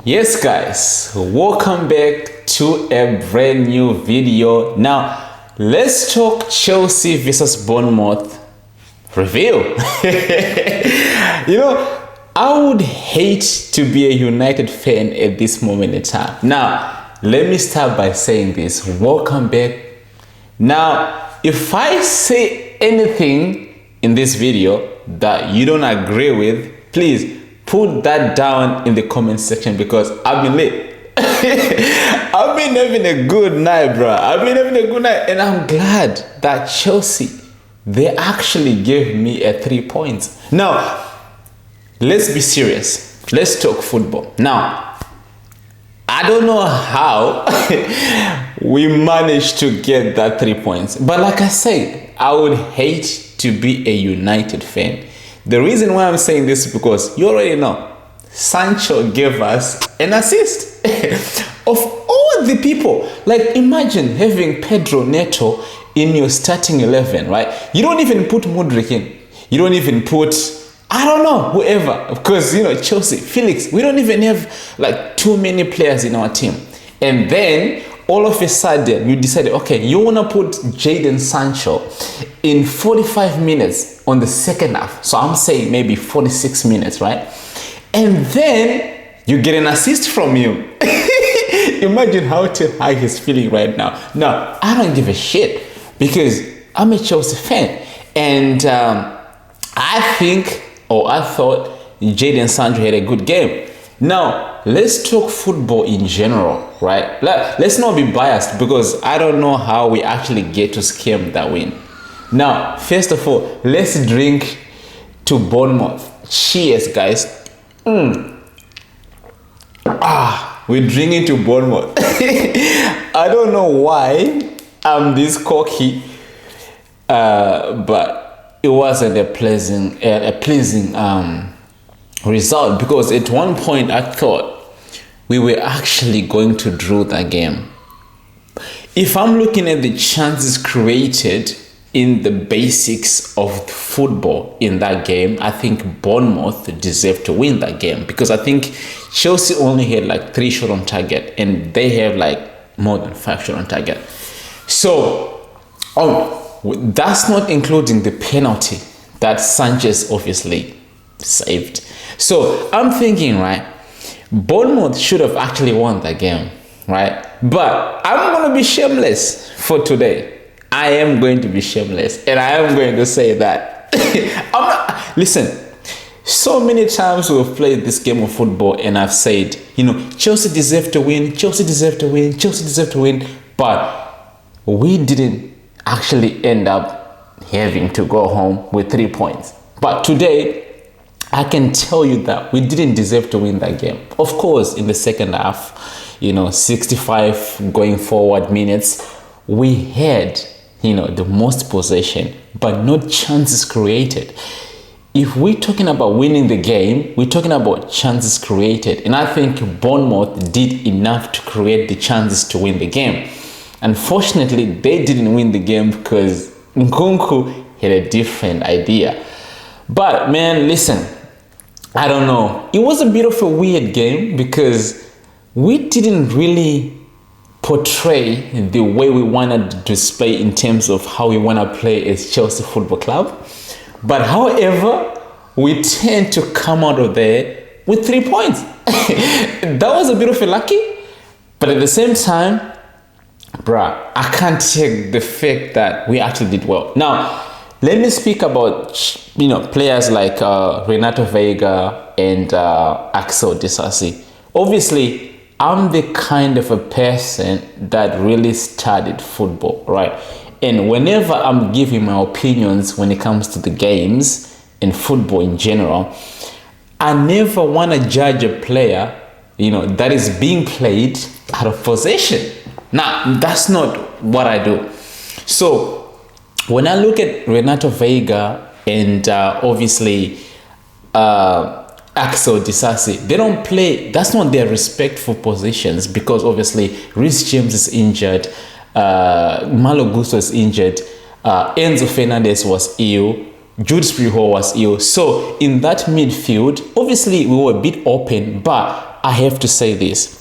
Yes guys, welcome back to a brand new video. Now let's talk Chelsea versus Bournemouth review. I would hate to be a United fan at this moment in time. Now let me start by saying this. Welcome back. Now if I say anything in this video that you don't agree with, please put that down in the comment section because I've been lit. I've been having a good night, bro. I've been having a good night, and I'm glad that Chelsea, they actually gave me a 3 points. Now, let's be serious. Let's talk football. Now, I don't know how we managed to get that 3 points, but like I said, I would hate to be a United fan. The reason why I'm saying this is because you already know Sancho gave us an assist. Of all the people, like imagine having Pedro Neto in your starting 11, right? You don't even put Modric in. You don't even put, I don't know, whoever. Because, Chelsea, Felix, we don't even have like too many players in our team. And then all of a sudden, you decided, okay, you want to put Jadon Sancho in 45 minutes on the second half. So I'm saying maybe 46 minutes, right? And then you get an assist from him. Imagine how Ten Hag is feeling right now. Now, I don't give a shit because I'm a Chelsea fan. And I thought Jadon Sancho had a good game. Now, let's talk football in general, right? Let's not be biased because I don't know how we actually get to scam that win. Now, first of all, let's drink to Bournemouth. Cheers, guys. We're drinking to Bournemouth. I don't know why I'm this cocky, but it wasn't a pleasing result because at one point I thought we were actually going to draw that game. If I'm looking at the chances created in the basics of football in that game, I think Bournemouth deserved to win that game because I think Chelsea only had like 3 shots on target and they have like more than 5 shots on target. So that's not including the penalty that Sanchez obviously saved. So I'm thinking, right, Bournemouth should have actually won that game, right? But I'm going to be shameless for today. I am going to be shameless and I am going to say that listen, so many times we've played this game of football and I've said, Chelsea deserve to win, Chelsea deserve to win, Chelsea deserve to win, but we didn't actually end up having to go home with 3 points. But today, I can tell you that we didn't deserve to win that game. Of course, in the second half, 65 going forward minutes, we had, the most possession, but not chances created. If we're talking about winning the game, we're talking about chances created. And I think Bournemouth did enough to create the chances to win the game. Unfortunately, they didn't win the game because Nkunku had a different idea. But man, listen, I don't know. It was a bit of a weird game because we didn't really portray the way we wanted to display in terms of how we want to play as Chelsea Football Club. But however, we tend to come out of there with 3 points. That was a bit of a lucky. But at the same time, bruh, I can't take the fact that we actually did well. Now, let me speak about, players like Renato Veiga and Axel Disasi. Obviously, I'm the kind of a person that really studied football, right? And whenever I'm giving my opinions when it comes to the games and football in general, I never want to judge a player, that is being played out of possession. Now, that's not what I do. So, when I look at Renato Veiga and obviously Axel Disasi, they don't play, that's not their respectful positions because obviously Reece James is injured, Malo Gusto is injured, Enzo Fernandez was ill, Jude Springall was ill. So in that midfield, obviously we were a bit open, but I have to say this.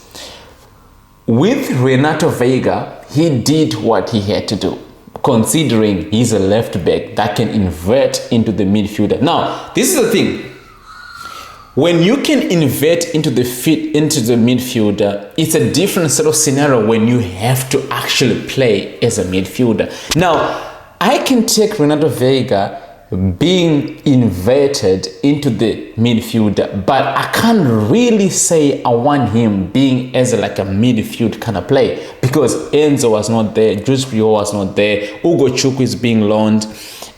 With Renato Veiga, he did what he had to do, considering he's a left back that can invert into the midfielder. Now, this is the thing. When you can invert into the midfielder, it's a different sort of scenario when you have to actually play as a midfielder. Now, I can take Renato Veiga being inverted into the midfielder, but I can't really say I want him being as like a midfield kind of play, because Enzo was not there, Jules Puyol was not there, Ugo Chukwu is being loaned,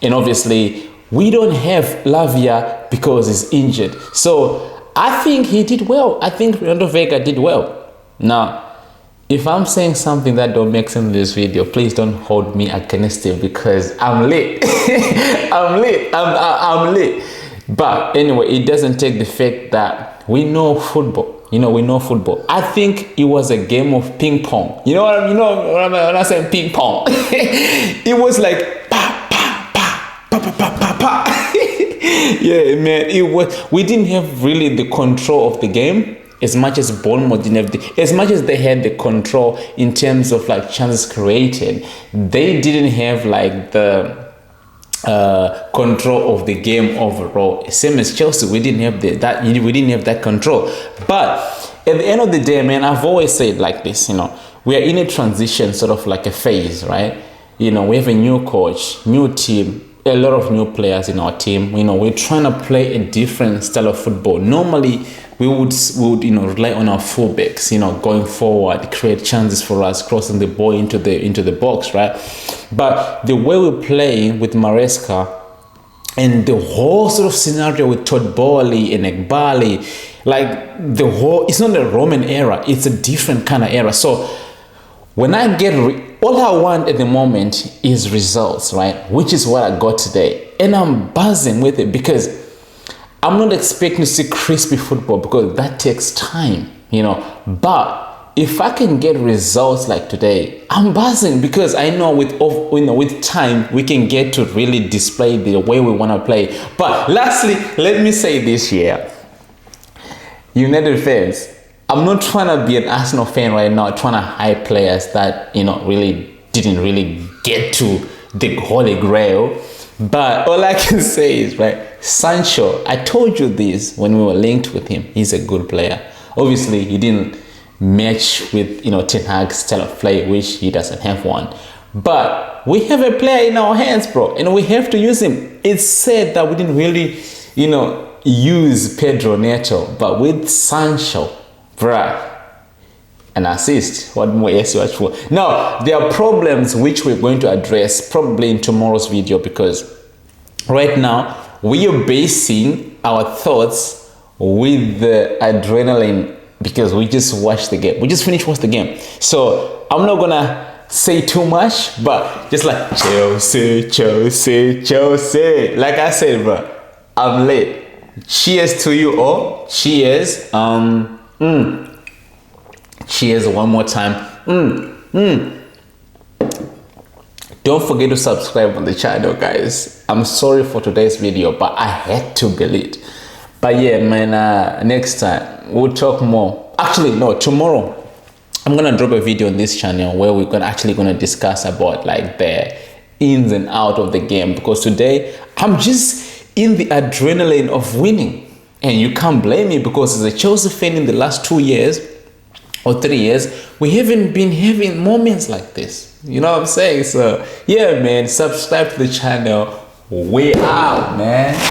and obviously we don't have Lavia because he's injured. So I think he did well. I think Renato Veiga did well. Now, if I'm saying something that don't make sense in this video, please don't hold me against it, because I'm late. I'm late. But anyway, it doesn't take the fact that we know football. We know football. I think it was a game of ping pong. You know what when I say ping pong? It was like pa pa pa pa pa pa pa pa. Yeah, man. It was. We didn't have really the control of the game. As much as Bournemouth didn't have as much as they had the control in terms of like chances created, they didn't have like the control of the game overall. Same as Chelsea, we didn't have that control. But at the end of the day, man, I've always said like this, we are in a transition, sort of like a phase, right? We have a new coach, new team, a lot of new players in our team. We're trying to play a different style of football. Normally we would rely on our fullbacks, going forward, create chances for us, crossing the ball into the box, right? But the way we play with Maresca and the whole sort of scenario with Todd Boehly and Eghbali, like it's not a Roman era, it's a different kind of era. So when I get all I want at the moment is results, right? Which is what I got today, and I'm buzzing with it, because I'm not expecting to see crispy football, because that takes time, But if I can get results like today, I'm buzzing, because I know with time we can get to really display the way we want to play. But lastly, let me say this here, United fans. I'm not trying to be an Arsenal fan right now, trying to hype players that really didn't really get to the Holy Grail. But all I can say is, right, Sancho, I told you this when we were linked with him. He's a good player. Obviously, he didn't match with Ten Hag's style of play, which he doesn't have one. But we have a player in our hands, bro, and we have to use him. It's said that we didn't really, use Pedro Neto, but with Sancho, bruh, an assist. What more is you for? Now, there are problems which we're going to address probably in tomorrow's video, because right now we are basing our thoughts with the adrenaline, because we just watched the game. We just finished watching the game. So I'm not gonna say too much, but just like Chelsea, Chelsea, Chelsea. Like I said, bro, I'm late. Cheers to you all. Cheers. Cheers one more time. Don't forget to subscribe on the channel, guys. I'm sorry for today's video, but I had to be late. But yeah, man, next time we'll talk more. Actually, no, tomorrow I'm gonna drop a video on this channel where we're gonna discuss about like the ins and out of the game, because today I'm just in the adrenaline of winning, and you can't blame me, because as a Chelsea fan in the last 2 years or 3 years, we haven't been having moments like this. You know what I'm saying? So yeah, man, subscribe to the channel. We out, man.